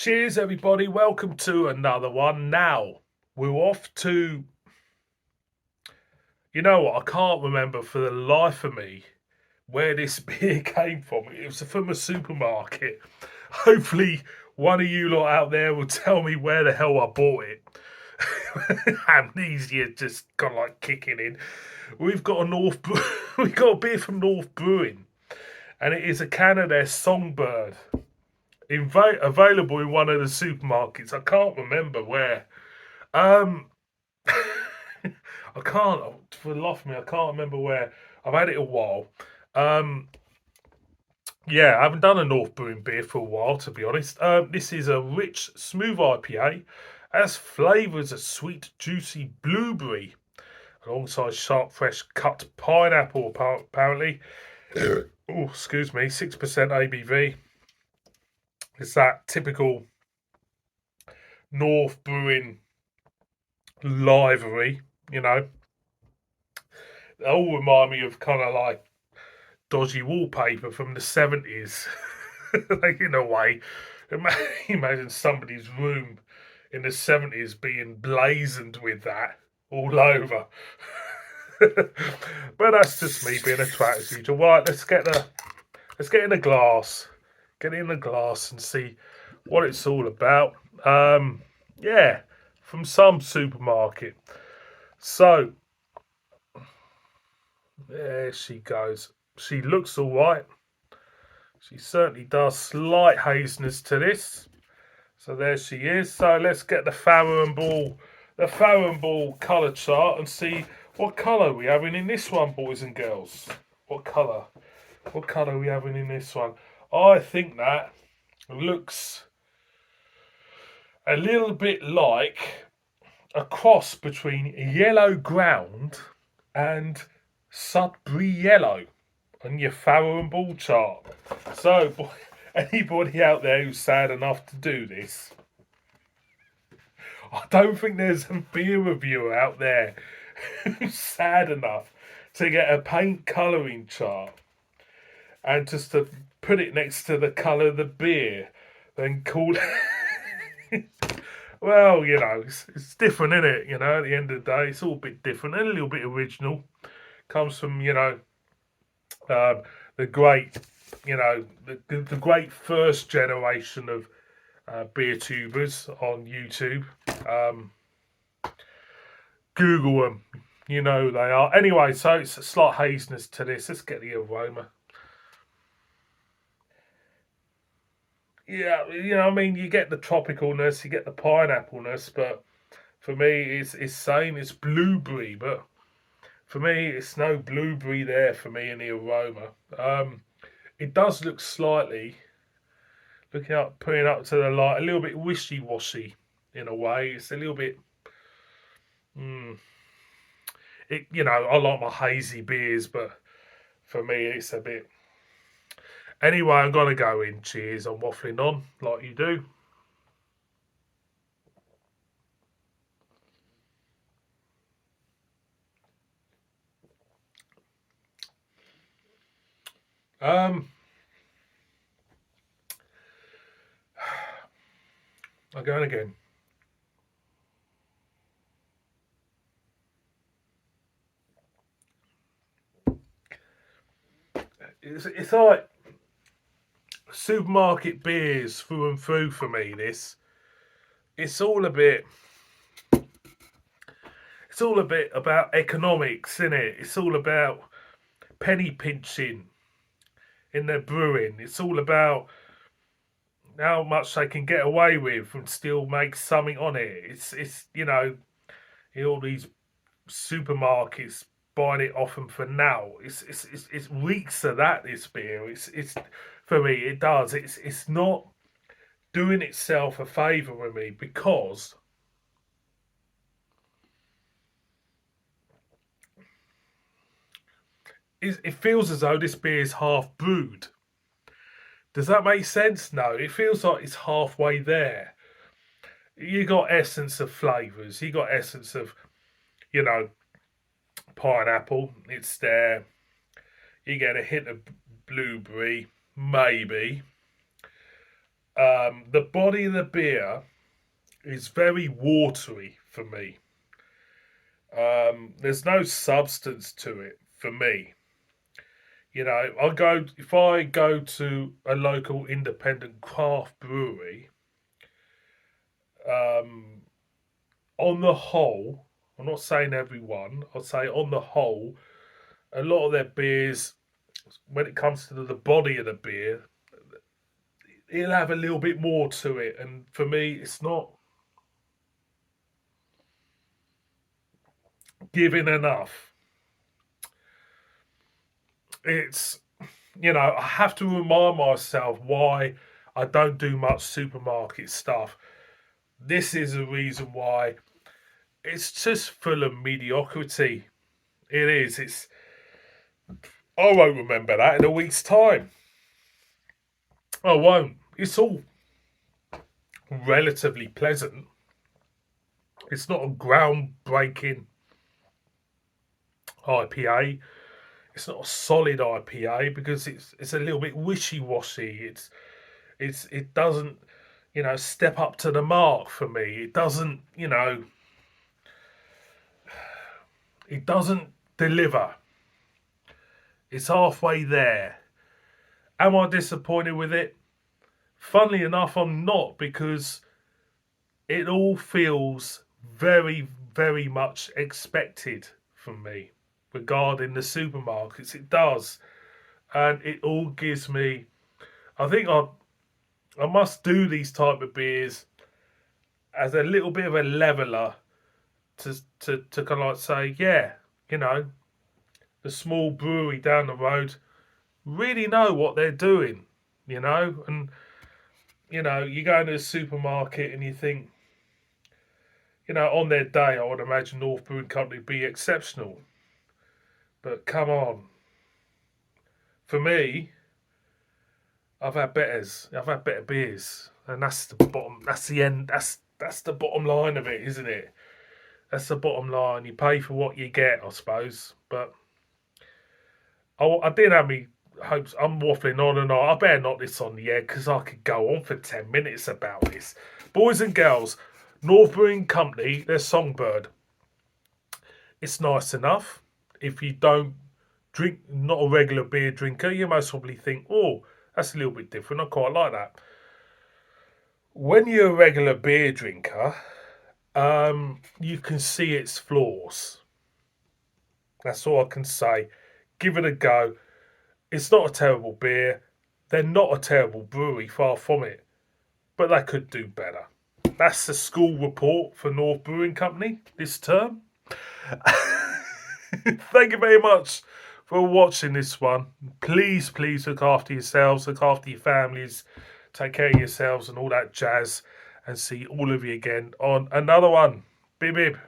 Cheers, everybody. Welcome to another one. Now, we're off to. You know what? I can't remember for the life of me where this beer came from. It was from a supermarket. Hopefully, one of you lot out there will tell me where the hell I bought it. Amnesia just kind of like kicking in. We've got we've got a beer from North Brewing, and it is a can of their Songbird. Available in one of the supermarkets. I can't remember where. Um, I can't for the life of me. I can't remember where. I've had it a while. Um, yeah, I haven't done a North Brewing beer for a while, to be honest. This is a rich, smooth IPA. Has flavours of sweet, juicy blueberry, alongside sharp, fresh cut pineapple. Apparently, oh, excuse me, 6% ABV. It's that typical North Brewing livery, you know. They all remind me of kind of like dodgy wallpaper from the 70s. Like, in a way. Imagine somebody's room in the 70s being blazoned with that all over. But that's just me being a twat as usual. Right, let's get in the glass. Get in the glass and see what it's all about. Yeah, from some supermarket. So there she goes. She looks all right. She certainly does. Slight haziness to this. So there she is. So let's get the Farrow and Ball colour chart and see what colour we having in this one, boys and girls. What colour? What colour are we having in this one? I think that looks a little bit like a cross between yellow ground and Sudbury yellow on your Farrow and Ball chart. So, anybody out there who's sad enough to do this, I don't think there's a beer reviewer out there who's sad enough to get a paint colouring chart and just to put it next to the colour of the beer, then call it. Well, you know, it's different, isn't it? You know, at the end of the day, it's all a bit different and a little bit original. Comes from, the great, the great first generation of beer tubers on YouTube. Google them, you know who they are. Anyway, so it's a slight haziness to this. Let's get the aroma. Yeah, I mean, you get the tropicalness, you get the pineappleness, but for me, it's same. It's blueberry, but for me, it's no blueberry there for me in the aroma. It does look slightly, looking up, putting up to the light, a little bit wishy-washy in a way. It's a little bit. I like my hazy beers, but for me, it's a bit. Anyway, I'm gonna go in. Cheers. I'm waffling on like you do. I'm going again. It's like supermarket beers through and through for me. It's all a bit. It's all a bit about economics, isn't it? It's all about penny pinching in their brewing. It's all about how much they can get away with and still make something on it. It's all these supermarkets buying it off them for now. It reeks of that. This beer. It's for me. It does. It's not doing itself a favour with me because it feels as though this beer is half brewed. Does that make sense? No, it feels like it's halfway there. You got essence of flavours. You got essence of, you know, pineapple. It's there. You get a hint of blueberry, maybe. The body of the beer is very watery for me. There's no substance to it for me. If I go to a local independent craft brewery, um, on the whole, I'm not saying everyone, I'll say on the whole, a lot of their beers, when it comes to the body of the beer, it'll have a little bit more to it. And for me, it's not giving enough. It's, I have to remind myself why I don't do much supermarket stuff. This is a reason why. It's just full of mediocrity. It is. I won't remember that in a week's time. I won't. It's all relatively pleasant. It's not a groundbreaking IPA. It's not a solid IPA because it's a little bit wishy washy. It doesn't step up to the mark for me. It doesn't deliver. It's halfway there. Am I disappointed with it? Funnily enough, I'm not, because it all feels very, very much expected from me regarding the supermarkets. It does. And it all gives me, I think I must do these type of beers as a little bit of a leveler to kind of like say, yeah, the small brewery down the road really know what they're doing, and you go into the supermarket and you think, on their day, I would imagine North Brewing Company would be exceptional. But come on. For me, I've had betters. I've had better beers. And that's the bottom, that's the end, that's the bottom line of it, isn't it? That's the bottom line. You pay for what you get, I suppose. But I did have me hopes. I'm waffling on and on. I better knock this on the head because I could go on for 10 minutes about this. Boys and girls, North Brewing Company, their Songbird. It's nice enough. If you don't drink, not a regular beer drinker, you most probably think, oh, that's a little bit different. I quite like that. When you're a regular beer drinker, you can see its flaws. That's all I can say. Give it a go. It's not a terrible beer. They're not a terrible brewery, far from it. But they could do better. That's the school report for North Brewing Company this term. Thank you very much for watching this one. Please look after yourselves, look after your families, take care of yourselves and all that jazz, and see all of you again on another one. Bib bib.